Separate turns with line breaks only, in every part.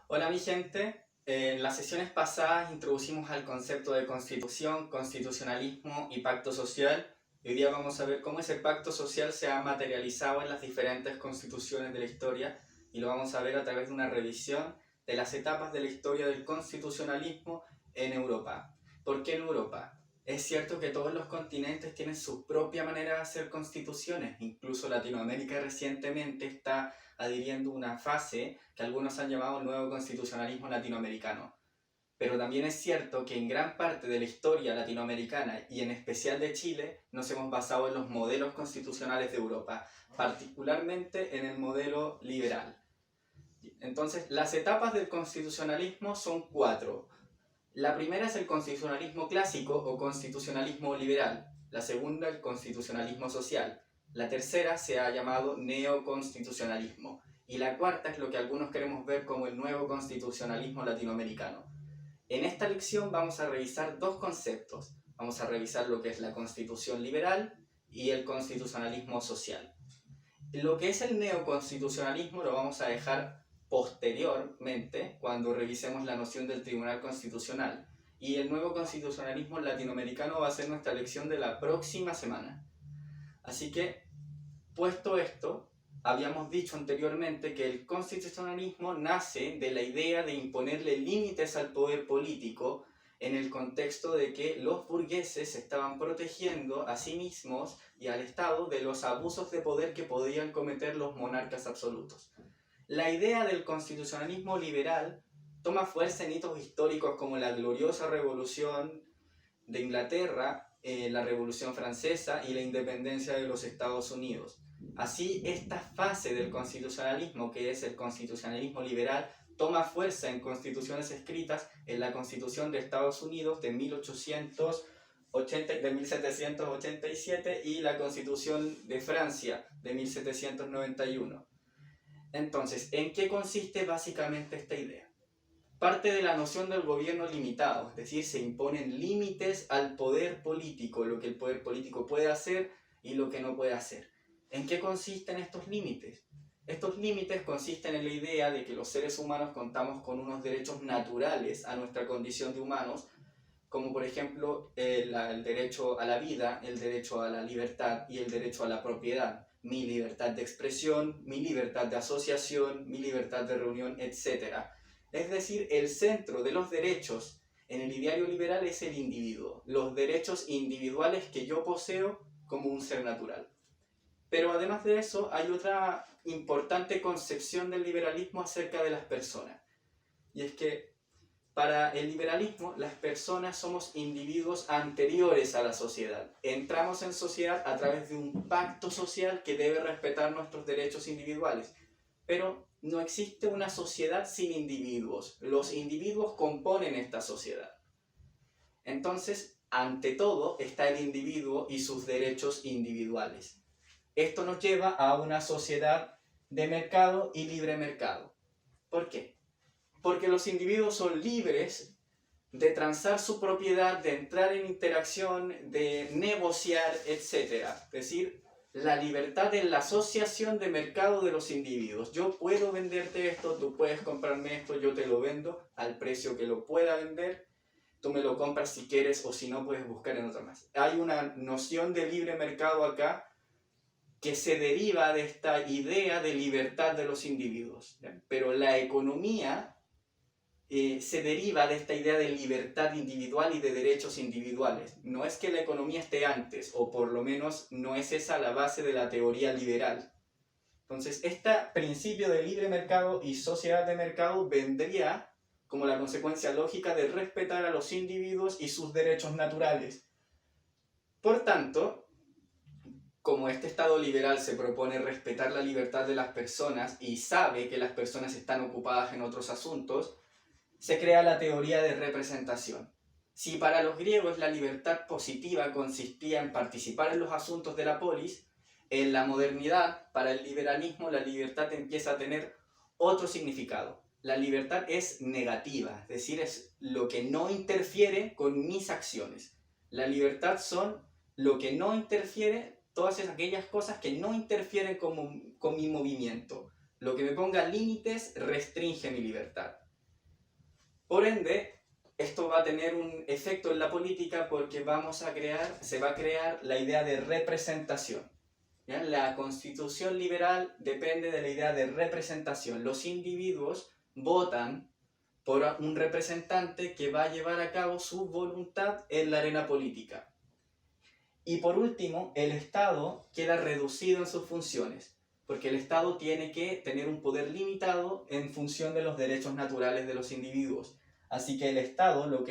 Hola mi gente, en las sesiones pasadas introducimos al concepto de constitución, constitucionalismo y pacto social. Hoy día vamos a ver cómo ese pacto social se ha materializado en las diferentes constituciones de la historia y lo vamos a ver a través de una revisión de las etapas de la historia del constitucionalismo en Europa. ¿Por qué en Europa? Es cierto que todos los continentes tienen su propia manera de hacer constituciones, incluso Latinoamérica recientemente está adhiriendo una fase que algunos han llamado el nuevo constitucionalismo latinoamericano. Pero también es cierto que en gran parte de la historia latinoamericana y en especial de Chile nos hemos basado en los modelos constitucionales de Europa, particularmente en el modelo liberal. Entonces, las etapas del constitucionalismo son 4. La primera es el constitucionalismo clásico o constitucionalismo liberal. La segunda, el constitucionalismo social. La tercera se ha llamado neoconstitucionalismo. Y la cuarta es lo que algunos queremos ver como el nuevo constitucionalismo latinoamericano. En esta lección vamos a revisar dos conceptos. Vamos a revisar lo que es la constitución liberal y el constitucionalismo social. Lo que es el neoconstitucionalismo lo vamos a dejar posteriormente cuando revisemos la noción del Tribunal Constitucional. Y el nuevo constitucionalismo latinoamericano va a ser nuestra lección de la próxima semana. Así que, puesto esto, habíamos dicho anteriormente que el constitucionalismo nace de la idea de imponerle límites al poder político en el contexto de que los burgueses se estaban protegiendo a sí mismos y al Estado de los abusos de poder que podían cometer los monarcas absolutos. La idea del constitucionalismo liberal toma fuerza en hitos históricos como la gloriosa Revolución de Inglaterra, la Revolución Francesa y la independencia de los Estados Unidos. Así, esta fase del constitucionalismo, que es el constitucionalismo liberal, toma fuerza en constituciones escritas en la Constitución de Estados Unidos de 1787 y la Constitución de Francia de 1791. Entonces, ¿en qué consiste básicamente esta idea? Parte de la noción del gobierno limitado, es decir, se imponen límites al poder político, lo que el poder político puede hacer y lo que no puede hacer. ¿En qué consisten estos límites? Estos límites consisten en la idea de que los seres humanos contamos con unos derechos naturales a nuestra condición de humanos, como por ejemplo el derecho a la vida, el derecho a la libertad y el derecho a la propiedad, mi libertad de expresión, mi libertad de asociación, mi libertad de reunión, etc. Es decir, el centro de los derechos en el ideario liberal es el individuo, los derechos individuales que yo poseo como un ser natural. Pero además de eso, hay otra importante concepción del liberalismo acerca de las personas. Y es que para el liberalismo, las personas somos individuos anteriores a la sociedad. Entramos en sociedad a través de un pacto social que debe respetar nuestros derechos individuales. Pero no existe una sociedad sin individuos. Los individuos componen esta sociedad. Entonces, ante todo, está el individuo y sus derechos individuales. Esto nos lleva a una sociedad de mercado y libre mercado. ¿Por qué? Porque los individuos son libres de transar su propiedad, de entrar en interacción, de negociar, etc. Es decir, la libertad en la asociación de mercado de los individuos. Yo puedo venderte esto, tú puedes comprarme esto, yo te lo vendo al precio que lo pueda vender, tú me lo compras si quieres o si no puedes buscar en otra más. Hay una noción de libre mercado acá que se deriva de esta idea de libertad de los individuos. ¿Ya? Pero la economía se deriva de esta idea de libertad individual y de derechos individuales. No es que la economía esté antes, o por lo menos no es esa la base de la teoría liberal. Entonces, este principio de libre mercado y sociedad de mercado vendría como la consecuencia lógica de respetar a los individuos y sus derechos naturales. Por tanto, como este Estado liberal se propone respetar la libertad de las personas y sabe que las personas están ocupadas en otros asuntos, se crea la teoría de representación. Si para los griegos la libertad positiva consistía en participar en los asuntos de la polis, en la modernidad, para el liberalismo, la libertad empieza a tener otro significado. La libertad es negativa, es decir, es lo que no interfiere con mis acciones. La libertad son lo que no interfiere, todas aquellas cosas que no interfieren con mi movimiento. Lo que me ponga límites restringe mi libertad. Por ende, esto va a tener un efecto en la política porque se va a crear la idea de representación. ¿Ya? La constitución liberal depende de la idea de representación. Los individuos votan por un representante que va a llevar a cabo su voluntad en la arena política. Y por último, el Estado queda reducido en sus funciones, porque el Estado tiene que tener un poder limitado en función de los derechos naturales de los individuos. Así que el Estado lo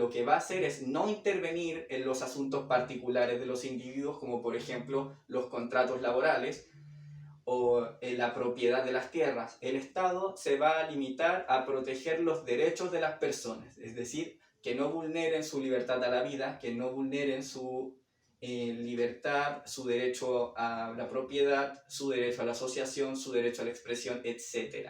que va a hacer es no intervenir en los asuntos particulares de los individuos, como por ejemplo los contratos laborales o la propiedad de las tierras. El Estado se va a limitar a proteger los derechos de las personas, es decir, que no vulneren su libertad a la vida, que no vulneren su libertad, su derecho a la propiedad, su derecho a la asociación, su derecho a la expresión, etc.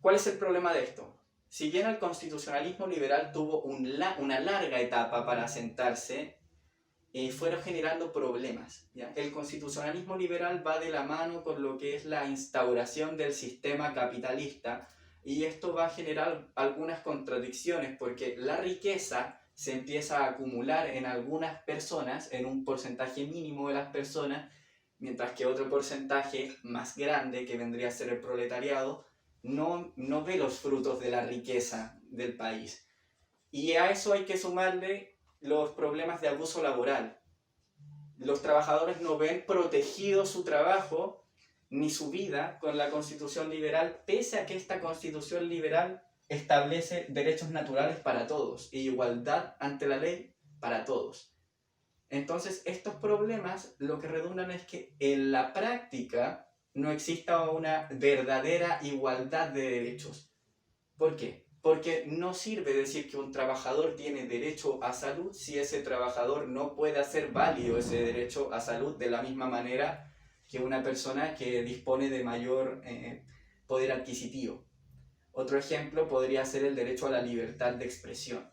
¿Cuál es el problema de esto? Si bien el constitucionalismo liberal tuvo una larga etapa para asentarse, fueron generando problemas, ¿ya? El constitucionalismo liberal va de la mano con lo que es la instauración del sistema capitalista, y esto va a generar algunas contradicciones porque la riqueza se empieza a acumular en algunas personas, en un porcentaje mínimo de las personas, mientras que otro porcentaje más grande, que vendría a ser el proletariado, no ve los frutos de la riqueza del país. Y a eso hay que sumarle los problemas de abuso laboral. Los trabajadores no ven protegido su trabajo ni su vida con la Constitución liberal, pese a que esta Constitución liberal establece derechos naturales para todos e igualdad ante la ley para todos. Entonces, estos problemas lo que redundan es que en la práctica no exista una verdadera igualdad de derechos. ¿Por qué? Porque no sirve decir que un trabajador tiene derecho a salud si ese trabajador no puede hacer válido ese derecho a salud de la misma manera que una persona que dispone de mayor poder adquisitivo. Otro ejemplo podría ser el derecho a la libertad de expresión.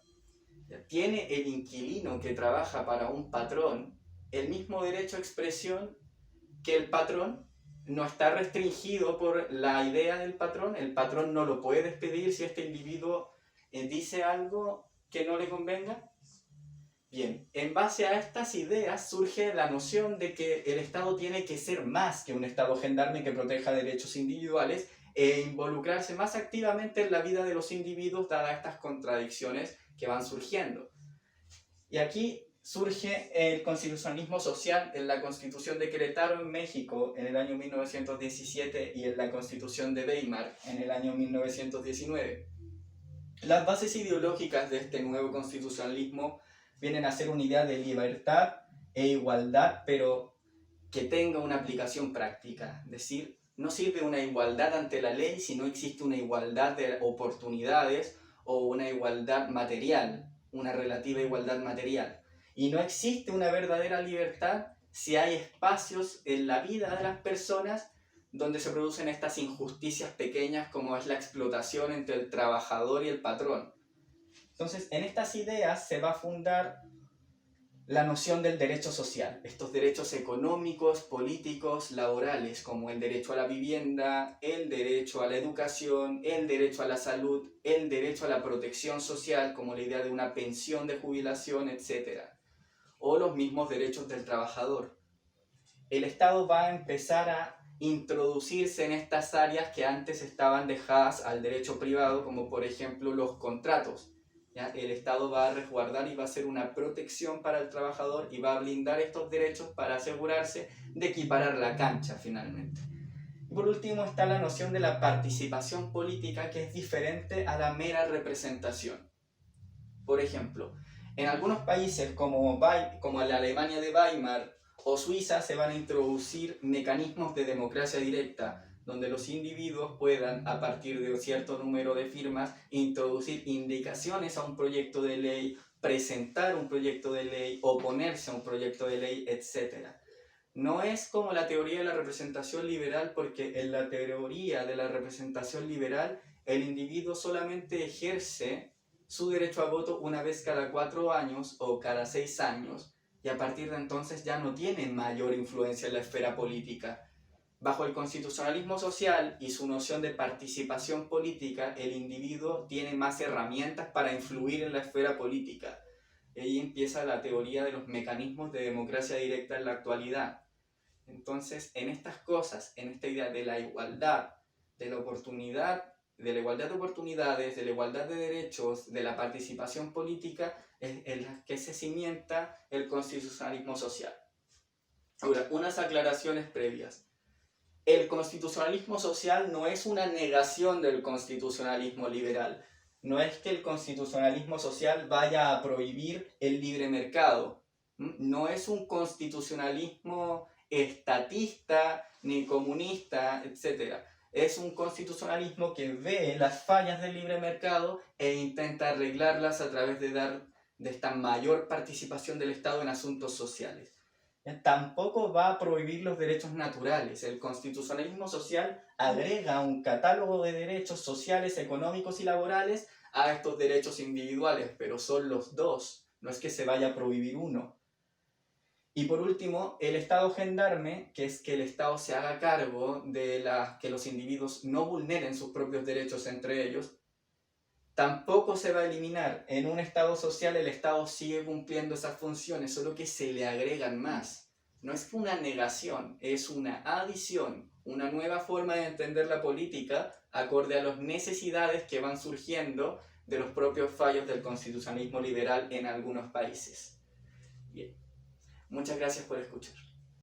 ¿Tiene el inquilino que trabaja para un patrón el mismo derecho a expresión que el patrón? No está restringido por la idea del patrón. El patrón no lo puede despedir si este individuo dice algo que no le convenga. Bien, en base a estas ideas surge la noción de que el Estado tiene que ser más que un Estado gendarme que proteja derechos individuales e involucrarse más activamente en la vida de los individuos, dadas estas contradicciones que van surgiendo. Y aquí surge el constitucionalismo social en la Constitución de Querétaro en México en el año 1917 y en la Constitución de Weimar en el año 1919. Las bases ideológicas de este nuevo constitucionalismo vienen a ser una idea de libertad e igualdad, pero que tenga una aplicación práctica. Es decir, no sirve una igualdad ante la ley si no existe una igualdad de oportunidades o una igualdad material, una relativa igualdad material. Y no existe una verdadera libertad si hay espacios en la vida de las personas donde se producen estas injusticias pequeñas como es la explotación entre el trabajador y el patrón. Entonces, en estas ideas se va a fundar la noción del derecho social, estos derechos económicos, políticos, laborales, como el derecho a la vivienda, el derecho a la educación, el derecho a la salud, el derecho a la protección social, como la idea de una pensión de jubilación, etc. O los mismos derechos del trabajador. El Estado va a empezar a introducirse en estas áreas que antes estaban dejadas al derecho privado, como por ejemplo los contratos. ¿Ya? El Estado va a resguardar y va a hacer una protección para el trabajador y va a blindar estos derechos para asegurarse de equiparar la cancha finalmente. Y por último está la noción de la participación política, que es diferente a la mera representación. Por ejemplo, en algunos países como la Alemania de Weimar o Suiza se van a introducir mecanismos de democracia directa, donde los individuos puedan, a partir de un cierto número de firmas, introducir indicaciones a un proyecto de ley, presentar un proyecto de ley, oponerse a un proyecto de ley, etc. No es como la teoría de la representación liberal, porque en la teoría de la representación liberal el individuo solamente ejerce su derecho a voto una vez cada 4 años o cada 6 años, y a partir de entonces ya no tiene mayor influencia en la esfera política. Bajo el constitucionalismo social y su noción de participación política, el individuo tiene más herramientas para influir en la esfera política. Ahí empieza la teoría de los mecanismos de democracia directa en la actualidad. Entonces, en estas cosas, en esta idea de la igualdad, de la oportunidad, de la igualdad de oportunidades, de la igualdad de derechos, de la participación política, es en la que se cimienta el constitucionalismo social. Ahora, unas aclaraciones previas. El constitucionalismo social no es una negación del constitucionalismo liberal. No es que el constitucionalismo social vaya a prohibir el libre mercado. No es un constitucionalismo estatista ni comunista, etc. Es un constitucionalismo que ve las fallas del libre mercado e intenta arreglarlas a través de esta mayor participación del Estado en asuntos sociales. Tampoco va a prohibir los derechos naturales. El constitucionalismo social agrega un catálogo de derechos sociales, económicos y laborales a estos derechos individuales, pero son los dos, no es que se vaya a prohibir uno. Y por último, el Estado gendarme, que es que el Estado se haga cargo de que los individuos no vulneren sus propios derechos entre ellos, tampoco se va a eliminar. En un Estado social el Estado sigue cumpliendo esas funciones, solo que se le agregan más. No es una negación, es una adición, una nueva forma de entender la política acorde a las necesidades que van surgiendo de los propios fallos del constitucionalismo liberal en algunos países. Bien, muchas gracias por escuchar.